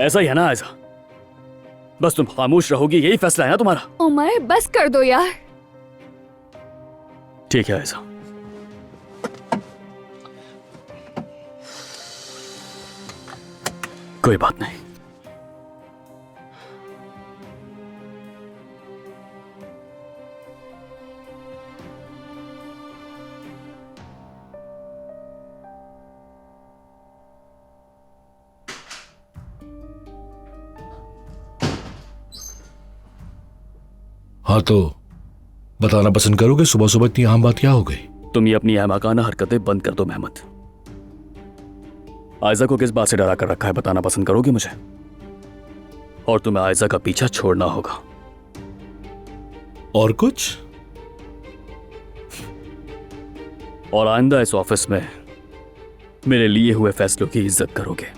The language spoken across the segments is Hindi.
ऐसा ही है ना आयजा? बस तुम खामोश रहोगी, यही फैसला है ना तुम्हारा? उमर बस कर दो यार। ठीक है आयजा, कोई बात नहीं। हाँ तो बताना पसंद करोगे सुबह सुबह इतनी अहम बात क्या हो गई? तुम ये अपनी अहमकाना हरकतें बंद कर दो मेहमद। आयजा को किस बात से डरा कर रखा है बताना पसंद करोगे मुझे? और तुम्हें आयजा का पीछा छोड़ना होगा। और कुछ? और आइंदा इस ऑफिस में मेरे लिए हुए फैसलों की इज्जत करोगे।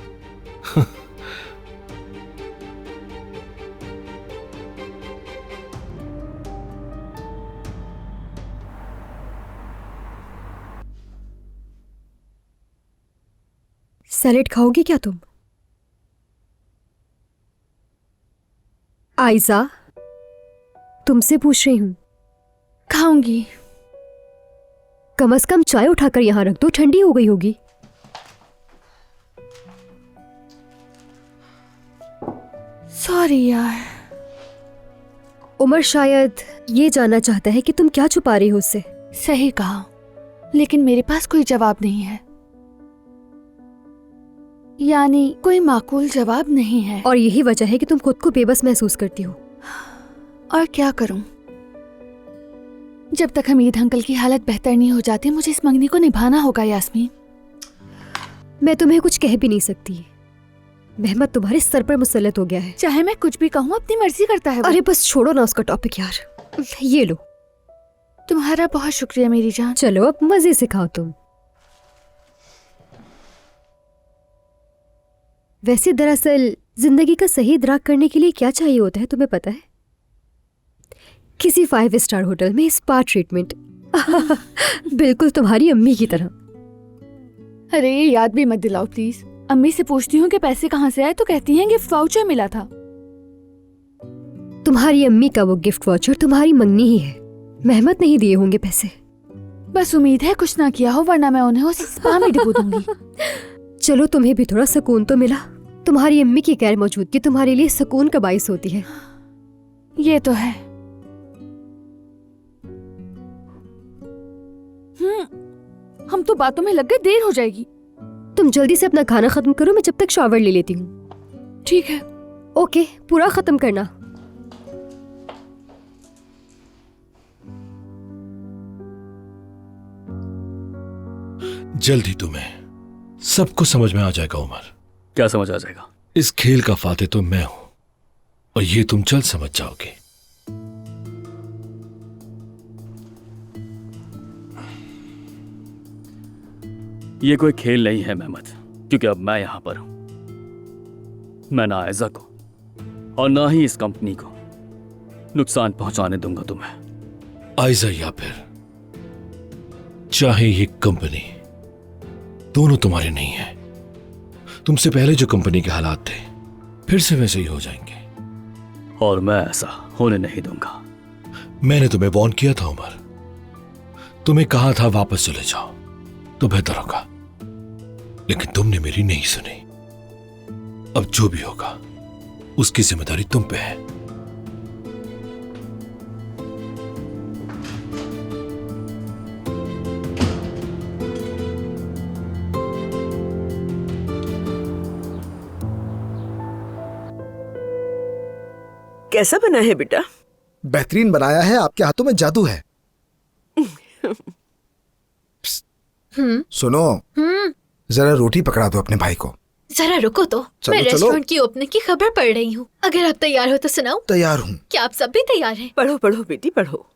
सैलेड खाओगी क्या तुम? आयजा, तुमसे पूछ रही हूं। खाऊंगी। कम से कम चाय उठाकर यहां रख दो, ठंडी हो गई होगी। सॉरी यार। उमर शायद ये जानना चाहता है कि तुम क्या छुपा रही हो उससे। सही कहा, लेकिन मेरे पास कोई जवाब नहीं है, यानी कोई माकूल जवाब नहीं है। और यही वजह है कि तुम खुद को बेबस महसूस करती हो। और क्या करूं? जब तक हमीद अंकल की हालत बेहतर नहीं हो जाती, मुझे इस मंगनी को निभाना होगा यास्मीन। मैं तुम्हें कुछ कह भी नहीं सकती। मेहमद तुम्हारे सर पर मुसल्लत हो गया है। चाहे मैं कुछ भी कहूं, अपनी मर्जी करता है वो। अरे बस छोड़ो ना उसका टॉपिक यार। ये लो। तुम्हारा बहुत शुक्रिया मेरी जान। चलो अब मजे से खाओ तुम। वैसे दरअसल जिंदगी का सही इदराक करने के लिए क्या चाहिए होता है तुम्हें पता है? किसी 5 स्टार होटल में स्पा ट्रीटमेंट। बिल्कुल तुम्हारी अम्मी की तरह। अरे ये याद भी मत दिलाओ प्लीज। अम्मी से पूछती हूँ कि पैसे कहाँ से आए तो कहती हैं गिफ्ट वाउचर मिला था। तुम्हारी अम्मी का वो गिफ्ट वाउचर तुम्हारी मंगनी ही है। मेहमद नहीं दिए होंगे पैसे। बस उम्मीद है कुछ ना किया हो, वरना मैं उन्हें उस स्पा में डुबो दूंगी। चलो तुम्हें भी थोड़ा सुकून तो मिला। तुम्हारी अम्मी की गैर मौजूदगी तुम्हारे लिए सुकून का बाइस होती है। ये तो है। हम तो बातों में लग गए, देर हो जाएगी। तुम जल्दी से अपना खाना खत्म करो, मैं जब तक शॉवर ले लेती हूँ। ठीक है। ओके, पूरा खत्म करना। जल्दी तुम्हें सबको समझ में आ जाएगा उमर। क्या समझ आ जाएगा? इस खेल का फाते तो मैं हूं और ये तुम जल्द समझ जाओगे। ये कोई खेल नहीं है मेहमद, क्योंकि अब मैं यहां पर हूं। मैं ना आयजा को और ना ही इस कंपनी को नुकसान पहुंचाने दूंगा तुम्हें। आयजा या फिर चाहे ये कंपनी, दोनों तुम्हारे नहीं है। तुमसे पहले जो कंपनी के हालात थे फिर से वैसे ही हो जाएंगे, और मैं ऐसा होने नहीं दूंगा। मैंने तुम्हें वॉर्न किया था उमर। तुम्हें कहा था वापस चले जाओ तो बेहतर होगा, लेकिन तुमने मेरी नहीं सुनी। अब जो भी होगा उसकी जिम्मेदारी तुम पे है। कैसा बना है बेटा? बेहतरीन बनाया है, आपके हाथों में जादू है। सुनो, जरा रोटी पकड़ा दो अपने भाई को। जरा रुको तो, मैं रेस्टोरेंट की ओपनिंग की खबर पढ़ रही हूँ। अगर आप तैयार हो तो सुनाऊं? तैयार हूँ। क्या आप सब भी तैयार हैं? पढ़ो पढ़ो बेटी पढ़ो।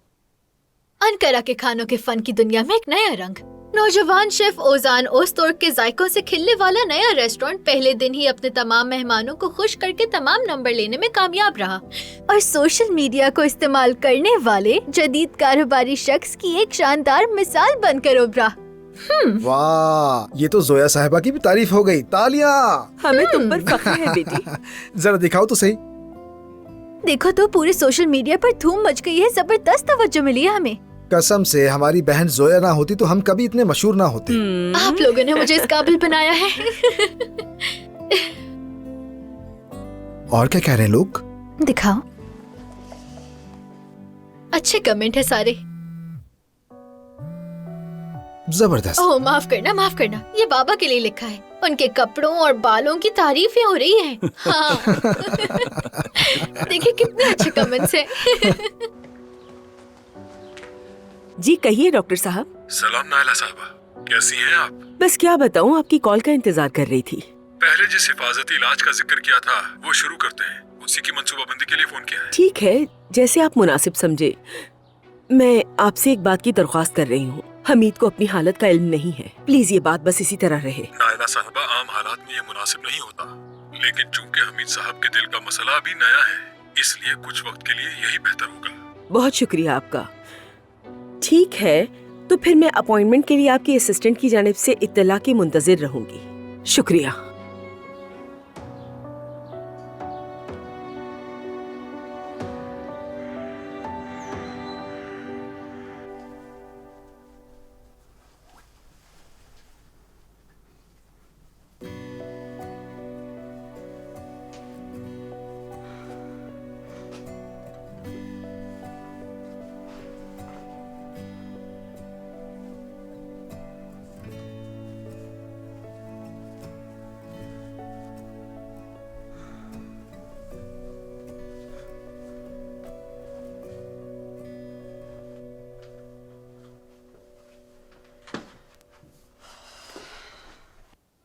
अनकरा के खानों के फन की दुनिया में एक नया रंग। नौजवान शेफ ओजान ओस्तोर्क के जायकों से खिलने वाला नया रेस्टोरेंट पहले दिन ही अपने तमाम मेहमानों को खुश करके तमाम नंबर लेने में कामयाब रहा और सोशल मीडिया को इस्तेमाल करने वाले जदीद कारोबारी शख्स की एक शानदार मिसाल बनकर उभरा। वाह, ये तो जोया साहिबा की भी तारीफ हो गई। तालियां। हमें तुम पर फख्र है बेटी। जरा दिखाओ तो सही। देखो तो पूरे सोशल मीडिया पर धूम मच गई है, जबरदस्त तवज्जो मिली है हमें। कसम से हमारी बहन जोया ना होती तो हम कभी इतने मशहूर ना होते। आप लोगों ने मुझे इस काबिल बनाया है। और क्या कह रहे हैं लोग? दिखाओ। अच्छे कमेंट है सारे। जबरदस्त। ओह माफ करना, ये बाबा के लिए लिखा है। उनके कपड़ों और बालों की तारीफें हो रही हैं। हाँ। देखिए कितने अच्छे कमेंट्स हैं। जी कहिए डॉक्टर साहब। सलाम नायला साहबा, कैसी हैं आप? बस क्या बताऊं, आपकी कॉल का इंतजार कर रही थी। पहले जिस हिफाजती इलाज का जिक्र किया था वो शुरू करते हैं, उसी की मंसूबाबंदी के लिए फोन किया है। ठीक है, जैसे आप मुनासिब समझे। मैं आपसे एक बात की दरख्वास्त कर रही हूँ। हमीद को अपनी हालत का इल्म नहीं है। प्लीज ये बात बस इसी तरह रहे। नायला साहबा, आम हालात में ये मुनासिब नहीं होता, लेकिन चूंकि हमीद साहब के दिल का मसला अभी नया है, इसलिए कुछ वक्त के लिए यही बेहतर होगा। बहुत शुक्रिया आपका। ठीक है, तो फिर मैं अपॉइंटमेंट के लिए आपकी असिस्टेंट की जानिब से इत्तला की मुंतजिर रहूंगी। शुक्रिया।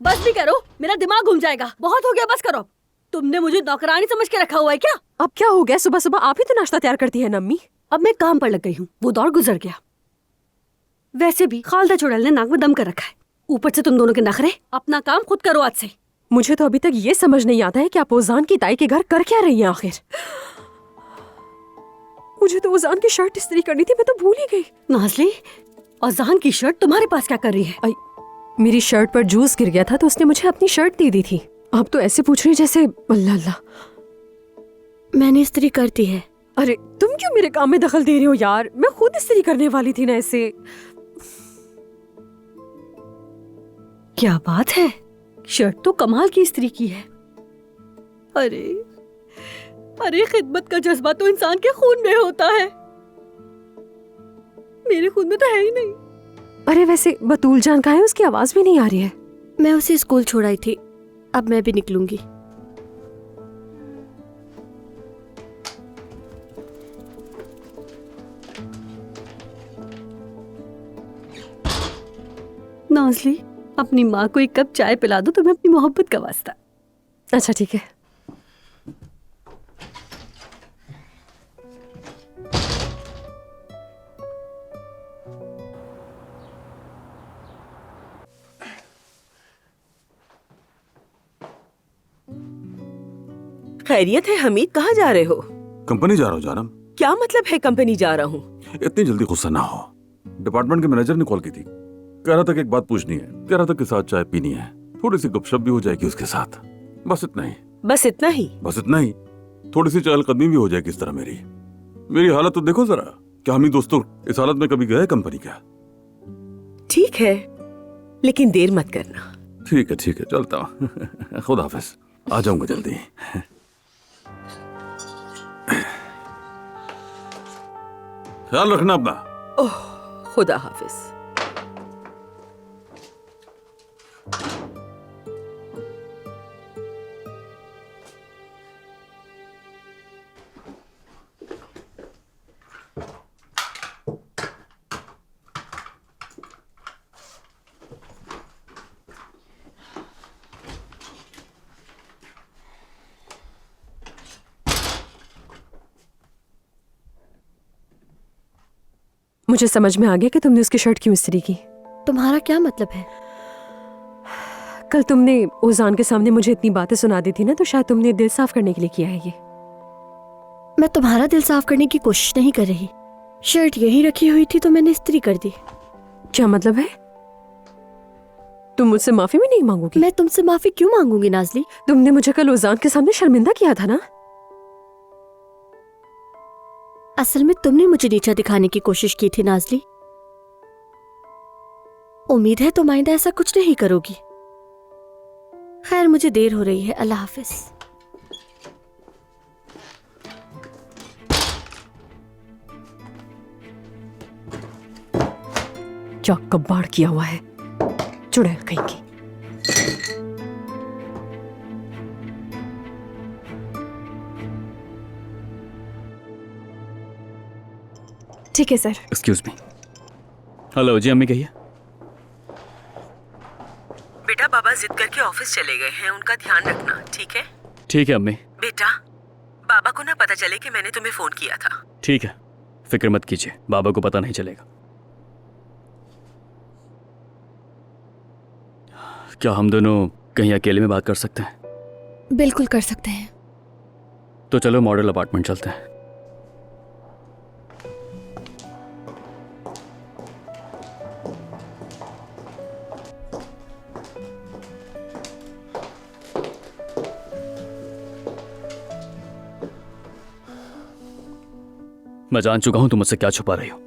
बस भी करो, मेरा दिमाग घूम जाएगा। बहुत हो गया, बस करो। तुमने मुझे नौकरानी समझ के रखा हुआ है क्या? अब क्या हो गया? सुबह सुबह आप ही तो नाश्ता तैयार करती है नम्मी। अब मैं काम पर लग गई हूँ, वो दौर गुजर गया। वैसे भी खालदा चुड़ैल ने नाक में दम कर रखा है, ऊपर से तुम दोनों के नखरे। अपना काम खुद करो आज से। मुझे तो अभी तक ये समझ नहीं आता है कि आप ओजान की ताई के घर कर क्या रही हैं आखिर। मुझे तो ओजान की शर्ट इस्त्री करनी थी, मैं तो भूल ही गई। नाज़ली, ओजान की शर्ट तुम्हारे पास क्या कर रही है? मेरी शर्ट पर जूस गिर गया था तो उसने मुझे अपनी शर्ट दे दी थी। आप तो ऐसे पूछ रही जैसे अल्लाह अल्लाह। मैंने इस्त्री कर दी है। अरे तुम क्यों मेरे काम में दखल दे रही हो यार? मैं खुद इस्त्री करने वाली थी ना ऐसे। क्या बात है, शर्ट तो कमाल की इस्त्री की है। अरे अरे, खिदमत का जज्बा तो इंसान के खून में होता है, मेरे खून में तो है ही नहीं। अरे वैसे बतूल जान कहाँ है? उसकी आवाज भी नहीं आ रही है। मैं उसे स्कूल छोड़ाई थी, अब मैं भी निकलूंगी। नाज़ली, अपनी माँ को एक कप चाय पिला दो, तुम्हें अपनी मोहब्बत का वास्ता। अच्छा ठीक है। खैरियत है हमीद, कहाँ जा रहे हो? कंपनी जा रहा हूँ जानम। क्या मतलब है कंपनी जा रहा हूँ? इतनी जल्दी गुस्सा ना हो। डिपार्टमेंट के मैनेजर ने कॉल की थी, कह रहा था कि एक बात पूछनी है, कह रहा था कि साथ चाय पीनी है, थोड़ी सी गपशप भी हो जाएगी उसके साथ। बस इतना ही। बस इतना ही? बस इतना ही। थोड़ी सी चहलकदमी भी हो जाएगी इस तरह। मेरी हालत तो देखो जरा। क्या हमीद दोस्तों इस हालत में कभी गए कंपनी? क्या ठीक है, लेकिन देर मत करना। ठीक है चलता हूँ। खुदा हाफिज, आ जाऊंगा जल्दी। ख्याल रखना अपना। ओह, खुदा हाफिज। मुझे समझ में आ गया कि तुमने उसकी शर्ट क्यों इस्त्री की। तुम्हारा क्या मतलब है? कल तुमने ओजान के सामने मुझे इतनी बातें सुना दी थी ना, तो शायद तुमने दिल साफ करने के लिए किया है ये। मैं तुम्हारा दिल साफ करने की कोशिश नहीं कर रही। शर्ट यहीं रखी हुई थी तो मैंने इस्त्री कर दी। क्या मतलब है? तुम मुझसे माफी भी नहीं मांगोगी? मैं तुमसे माफी क्यों मांगूंगी नाजली? तुमने मुझे कल उजान के सामने शर्मिंदा किया था ना? असल में तुमने मुझे नीचा दिखाने की कोशिश की थी नाजली। उम्मीद है तुम आइंदा ऐसा कुछ नहीं करोगी। खैर मुझे देर हो रही है, अल्लाह हाफिज। क्या कबाड़ किया हुआ है, चुड़ैल कहीं की। ठीक है सर। Excuse me. हेलो जी, अम्मी कहिए। बेटा बाबा जिद करके ऑफिस चले गए हैं, उनका ध्यान रखना, ठीक है? ठीक है अम्मी। बेटा बाबा को ना पता चले कि मैंने तुम्हें फोन किया था। ठीक है, फिक्र मत कीजिए, बाबा को पता नहीं चलेगा। क्या हम दोनों कहीं अकेले में बात कर सकते हैं? बिल्कुल कर सकते हैं। तो चलो मॉडल अपार्टमेंट चलते हैं। मैं जान चुका हूं तुम मुझसे क्या छुपा रही हो।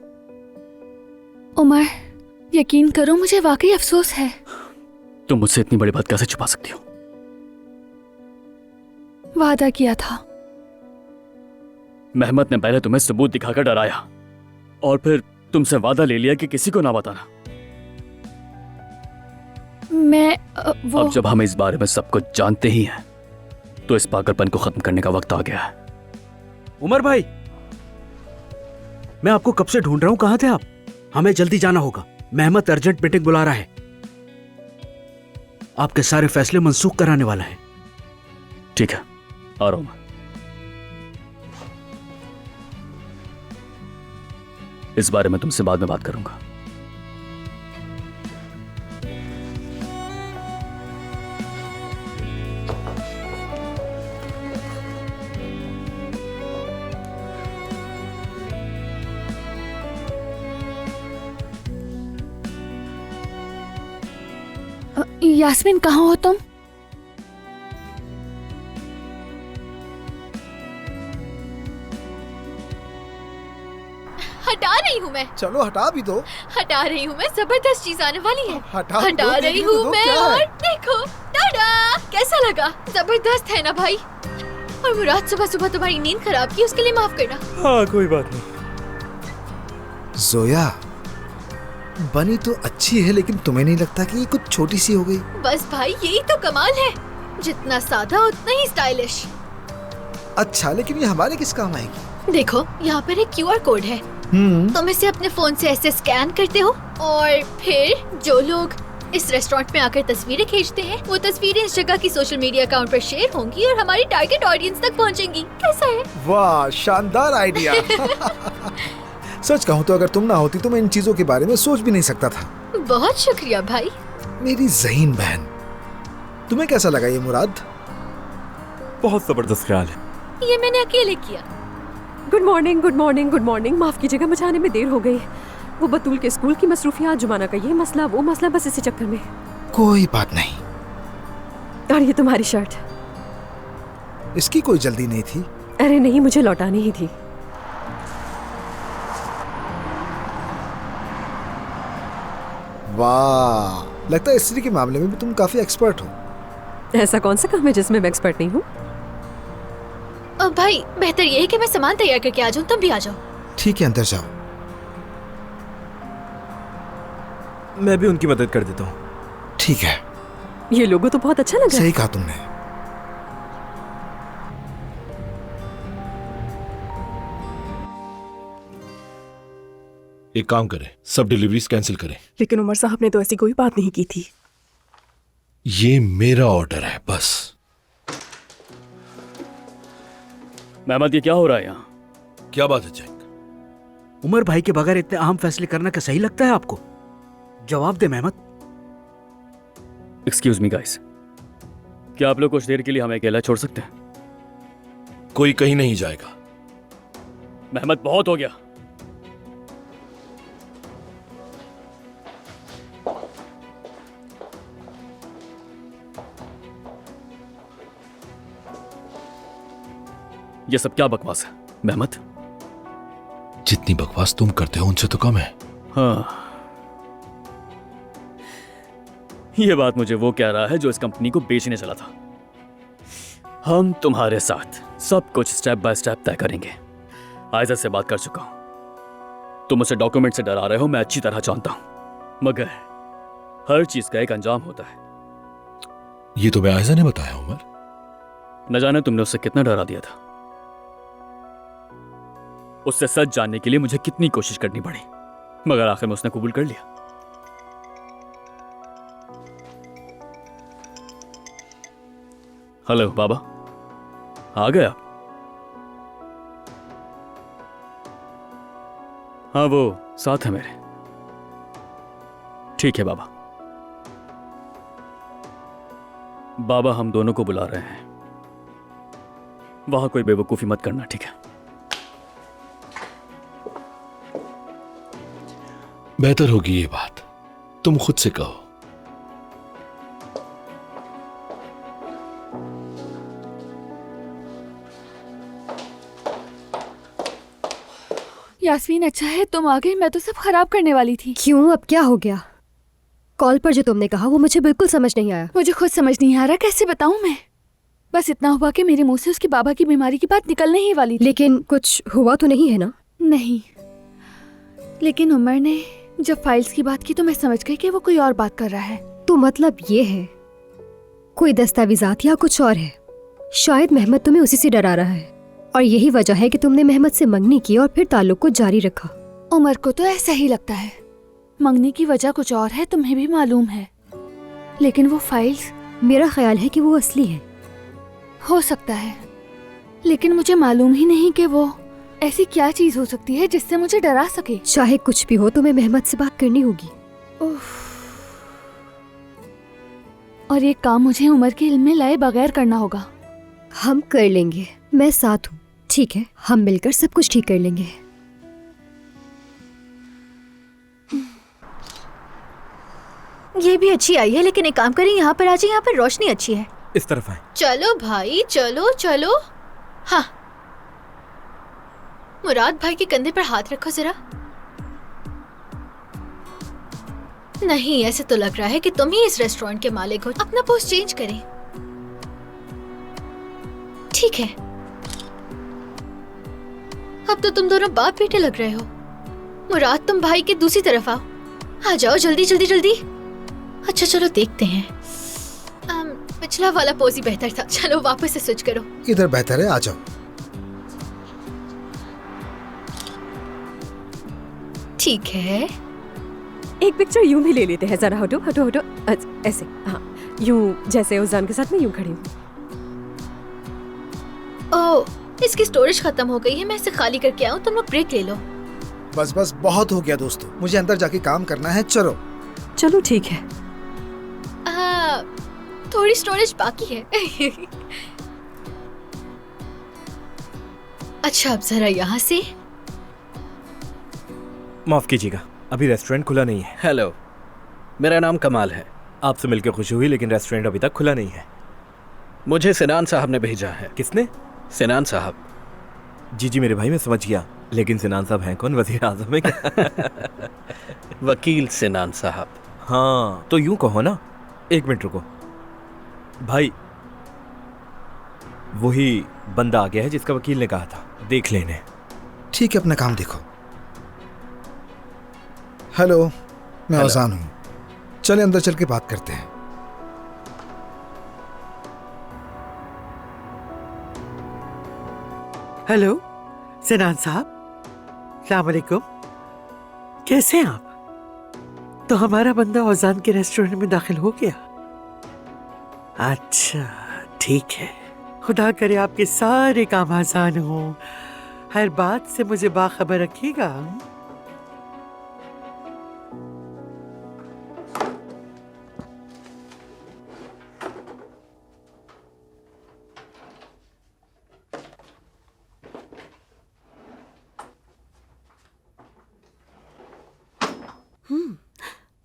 उमर, यकीन करो मुझे वाकई अफसोस है। तुम मुझसे इतनी बड़ी बात कैसे छुपा सकती हो? वादा किया था। मेहमत ने पहले तुम्हें सबूत दिखाकर डराया और फिर तुमसे वादा ले लिया कि किसी को ना बताना। वो अब जब हम इस बारे में सब कुछ जानते ही हैं तो इस पागलपन को खत्म करने का वक्त आ गया है। उमर भाई, मैं आपको कब से ढूंढ रहा हूं, कहां थे आप? हमें जल्दी जाना होगा, मेहमत अर्जेंट मीटिंग बुला रहा है। आपके सारे फैसले मंसूख कराने वाला है। ठीक है, आ रहा हूं मैं। इस बारे में तुमसे बाद में बात करूंगा। यास्मीन, कहाँ हो तुम? हटा रही हूँ मैं। चलो हटा भी दो। हटा रही हूँ मैं, जबरदस्त चीज आने वाली है। हटा हटा दो, रही देखने हूँ दो, मैं क्या और है? देखो, टाडा! कैसा लगा? जबरदस्त है ना भाई? और मुराद सुबह सुबह तुम्हारी नींद खराब की, उसके लिए माफ करना। हाँ कोई बात नहीं। जोया, बनी तो अच्छी है लेकिन तुम्हें नहीं लगता कि ये कुछ छोटी सी हो गई? बस भाई, यही तो कमाल है, जितना सादा उतना ही स्टाइलिश। अच्छा, लेकिन ये हमारे किस काम आएगी? देखो, यहाँ पर एक QR कोड है। तुम इसे अपने फोन से ऐसे स्कैन करते हो और फिर जो लोग इस रेस्टोरेंट में आकर तस्वीरें खींचते हैं, वो तस्वीरें इस जगह की सोशल मीडिया अकाउंट पर शेयर होंगी और हमारी टारगेट ऑडियंस तक पहुँचेंगी। कैसा है? वाह, शानदार आइडिया। सच कहूँ तो अगर तुम ना होती तो मैं इन चीजों के बारे में सोच भी नहीं सकता था। बहुत शुक्रिया भाई। मेरी ज़हीन बहन, तुम्हें कैसा लगा ये मुराद? बहुत जबरदस्त ख्याल है। ये मैंने अकेले किया। Good morning, good morning, good morning. माफ कीजिएगा, मुझे आने में देर हो गई। वो बतूल के स्कूल की मसरूफियात, जुमाना का ये मसला, वो मसला, बस इसी चक्कर में। कोई बात नहीं। और ये तुम्हारी शर्ट? इसकी कोई जल्दी नहीं थी। अरे नहीं, मुझे लौटानी ही थी। वाह, लगता है इस्त्री के मामले में भी तुम काफी एक्सपर्ट हो। ऐसा कौन सा काम है जिसमें मैं एक्सपर्ट नहीं हूँ? अब भाई, बेहतर ये है कि मैं सामान तैयार करके आ जाऊँ, तुम भी आ जाओ। ठीक है, अंदर जाओ। मैं भी उनकी मदद कर देता हूँ। ठीक है। ये लोगो तो बहुत अच्छा लगा। सही कहा तुमने। एक काम करें, सब डिलीवरीज कैंसिल करें। लेकिन उमर साहब ने तो ऐसी कोई बात नहीं की थी। ये मेरा ऑर्डर है, बस। मेहमत, ये क्या हो रहा है यहाँ? क्या बात है जैक? उमर भाई के बगैर इतने अहम फैसले करना क्या सही लगता है आपको? जवाब दे मेहमत। एक्सक्यूज मी गाइस, क्या आप लोग कुछ देर के लिए हमें अकेला छोड़ सकते हैं? कोई कहीं नहीं जाएगा। मेहमत, बहुत हो गया। ये सब क्या बकवास है मेहमत? जितनी बकवास तुम करते हो उनसे तो कम है। हाँ, ये बात मुझे वो कह रहा है जो इस कंपनी को बेचने चला था। हम तुम्हारे साथ सब कुछ स्टेप बाय स्टेप तय करेंगे। आयजा से बात कर चुका हूं। तुम मुझसे डॉक्यूमेंट से डरा रहे हो, मैं अच्छी तरह जानता हूं, मगर हर चीज का एक अंजाम होता है। ये तुम्हें आयजा ने बताया उमर? न जाने तुमने उससे कितना डरा दिया था। उससे सच जानने के लिए मुझे कितनी कोशिश करनी पड़ी, मगर आखिर में उसने कबूल कर लिया। हेलो बाबा, आ गए आप? हाँ, वो साथ है मेरे। ठीक है बाबा। बाबा, हम दोनों को बुला रहे हैं। वहां कोई बेवकूफी मत करना, ठीक है? बेहतर होगी ये बात तुम खुद से कहो। यास्मीन, अच्छा है तुम आ गई, मैं तो सब खराब करने वाली थी। क्यों, अब क्या हो गया? कॉल पर जो तुमने कहा वो मुझे बिल्कुल समझ नहीं आया। मुझे खुद समझ नहीं आ रहा कैसे बताऊं मैं। बस इतना हुआ कि मेरे मुंह से उसके बाबा की बीमारी की बात निकलने ही वाली थी। लेकिन कुछ हुआ तो नहीं है ना? नहीं, लेकिन उमर ने जब फाइल्स की बात की तो मैं समझ गई कि वो कोई और बात कर रहा है। तो मतलब ये है कोई दस्तावेजात या कुछ और है। शायद मेहमद तुम्हें उसी से डरा रहा है और यही वजह है कि तुमने मेहमद से मंगनी की और फिर ताल्लुक को जारी रखा। उमर को तो ऐसा ही लगता है। मंगनी की वजह कुछ और है, तुम्हें भी मालूम है। लेकिन वो फाइल्स, मेरा ख्याल है कि वो असली है। हो सकता है, लेकिन मुझे मालूम ही नहीं कि वो ऐसी क्या चीज हो सकती है जिससे मुझे डरा सके। चाहे कुछ भी हो, तुम्हें मेहमद से बात करनी होगी। और ये काम मुझे उमर के इल्म में लाए बगैर करना होगा। हम कर लेंगे, मैं साथ हूँ। ठीक है, हम मिलकर सब कुछ ठीक कर लेंगे। ये भी अच्छी आई है, लेकिन एक काम करें, यहाँ पर आ जाए, यहाँ पर रोशनी अच्छी है। इस तरफ आए। चलो भाई, चलो चलो। हाँ, मुराद भाई के कंधे पर हाथ रखो जरा। नहीं, ऐसे तो लग रहा है कि तुम ही इस रेस्टोरेंट के मालिक हो। अपना पोस्ट चेंज करें। ठीक है, अब तो तुम दोनों बाप बेटे लग रहे हो। मुराद, तुम भाई के दूसरी तरफ आओ। आ जाओ जल्दी जल्दी जल्दी। अच्छा चलो देखते हैं। पिछला वाला पोज ही बेहतर था। चलो वापस से स्विच करो। इधर बेहतर है, आ जाओ। ठीक है, एक पिक्चर यूं भी ले लेते हैं। जरा हटो हटो हटो, ऐसे। हाँ, यूं जैसे उजान के साथ मैं यूं खड़ी हूँ। ओह, इसकी स्टोरेज खत्म हो गई है, मैं इसे खाली करके आऊँ। तुम लोग ब्रेक ले लो। बस बस, बहुत हो गया दोस्तों, मुझे अंदर जाके काम करना है। चलो चलो ठीक है। थोड़ी स्टोरेज बाकी है। अच्छा, अब जरा यहाँ से। माफ कीजिएगा, अभी रेस्टोरेंट खुला नहीं है। हेलो, मेरा नाम कमाल है। आपसे मिलकर खुशी हुई, लेकिन रेस्टोरेंट अभी तक खुला नहीं है। मुझे सिनान साहब ने भेजा है। किसने? सिनान साहब। जी जी मेरे भाई, मैं समझ गया, लेकिन सिनान साहब हैं कौन? वजीर आजम है क्या? वकील सिनान साहब। हाँ, तो यूं कहो ना। एक मिनट रुको भाई, वही बंदा आ गया है जिसका वकील ने कहा था। देख लेने। ठीक है, अपना काम देखो। हेलो, मैं औजान हूँ। चले अंदर चल के बात करते हैं। हेलो सिनान साहब, अस्सलाम वालेकुम। कैसे हैं आप? तो हमारा बंदा औजान के रेस्टोरेंट में दाखिल हो गया? अच्छा ठीक है, खुदा करे आपके सारे काम आसान हो। हर बात से मुझे बाखबर रखिएगा।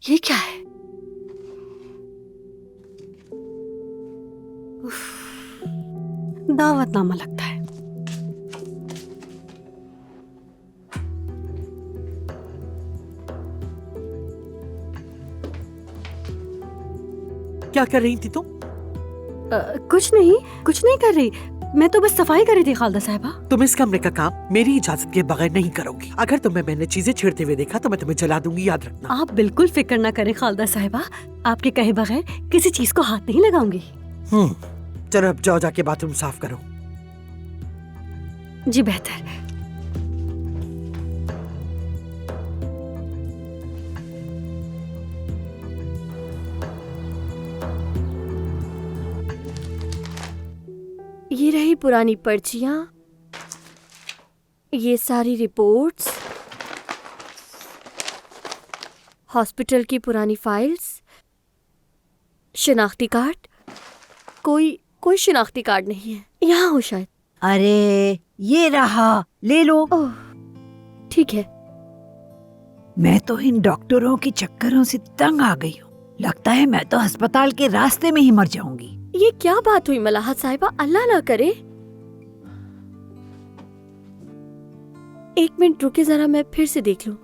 ये क्या है? दावतनामा लगता है। क्या कर रही थी तुम? कुछ नहीं कर रही। मैं तो बस सफाई कर रही थी खालदा साहिबा। तुम इस कमरे का काम मेरी इजाजत के बगैर नहीं करोगी। अगर तुम्हें मैंने चीजें छेड़ते हुए देखा तो मैं तुम्हें जला दूंगी, याद रखना। आप बिल्कुल फिक्र ना करें खालदा साहिबा, आपके कहे बगैर किसी चीज को हाथ नहीं लगाऊंगी। चलो अब जाओ, जाके बाथरूम साफ करो। जी बेहतर। ये रही पुरानी पर्चियां, ये सारी रिपोर्ट्स, हॉस्पिटल की पुरानी फाइल्स, शिनाख्ती कार्ड। कोई शिनाख्ती कार्ड नहीं है। यहाँ हो शायद। अरे ये रहा, ले लो। ठीक है। मैं तो इन डॉक्टरों के चक्करों से तंग आ गई हूँ। लगता है मैं तो अस्पताल के रास्ते में ही मर जाऊंगी। ये क्या बात हुई मलाहत साहिबा, अल्लाह ना करे। एक मिनट रुके जरा, मैं फिर से देख लूं।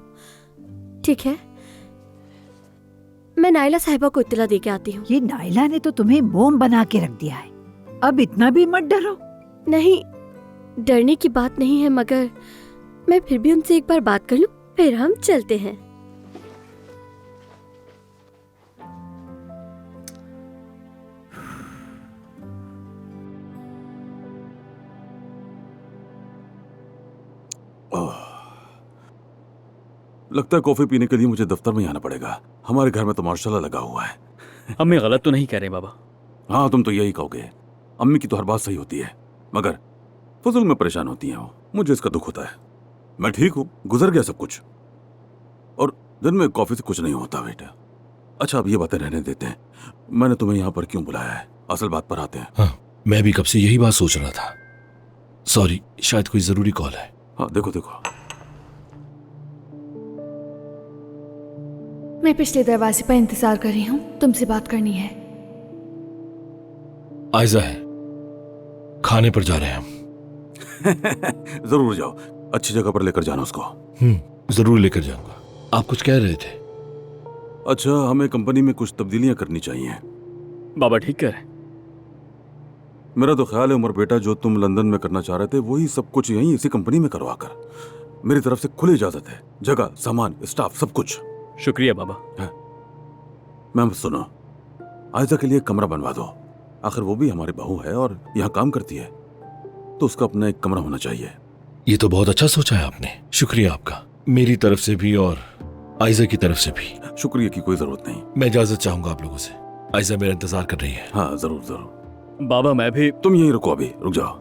ठीक है, मैं नाइला साहिबा को इत्तला दे के आती हूँ। ये नाइला ने तो तुम्हें मोम बना के रख दिया है, अब इतना भी मत डरो। नहीं, डरने की बात नहीं है, मगर मैं फिर भी उनसे एक बार बात कर लूं, फिर हम चलते हैं। लगता है कॉफी पीने के लिए मुझे दफ्तर में आना पड़ेगा। हमारे घर में तो माशाल्लाह लगा हुआ है। अम्मी गलत तो नहीं कह रहे बाबा? हाँ, तुम तो यही कहोगे। अम्मी की तो हर बात सही होती है, मगर फजूल में परेशान होती हैं वो। मुझे इसका दुख होता है। मैं ठीक हूँ, गुजर गया सब कुछ, और दिन में कॉफी से कुछ नहीं होता बेटा। अच्छा, अब ये बातें रहने देते हैं। मैंने तुम्हें यहाँ पर क्यों बुलाया है, असल बात पर आते हैं। हाँ, मैं भी कब से यही बात सोच रहा था। सॉरी, शायद कोई जरूरी कॉल है। हाँ, देखो देखो। मैं पिछले दरवाजे पर इंतजार कर रही हूँ, तुमसे बात करनी है। आयजा है, खाने पर जा रहे हैं हम। जरूर जाओ, अच्छी जगह पर लेकर जाना उसको। जरूर लेकर जाऊंगा। आप कुछ कह रहे थे? अच्छा, हमें कंपनी में कुछ तब्दीलियां करनी चाहिए। बाबा ठीक कह रहे। मेरा तो ख्याल है उमर बेटा, जो तुम लंदन में करना चाह रहे थे वही सब कुछ यहीं इसी कंपनी में करवा कर। मेरी तरफ से खुली इजाजत है, जगह, सामान, स्टाफ, सब कुछ। शुक्रिया बाबा। मैम सुनो, आयजा के लिए एक कमरा बनवा दो। आखिर वो भी हमारी बहू है और यहाँ काम करती है, तो उसका अपना एक कमरा होना चाहिए। ये तो बहुत अच्छा सोचा है आपने, शुक्रिया आपका। मेरी तरफ से भी और आयजा की तरफ से भी। शुक्रिया की कोई जरूरत नहीं। मैं इजाजत चाहूंगा आप लोगों से। आयजा मेरा इंतजार कर रही है। हाँ, जरूर जरूर। बाबा मैं भी। तुम यहीं रुको, अभी रुक जाओ।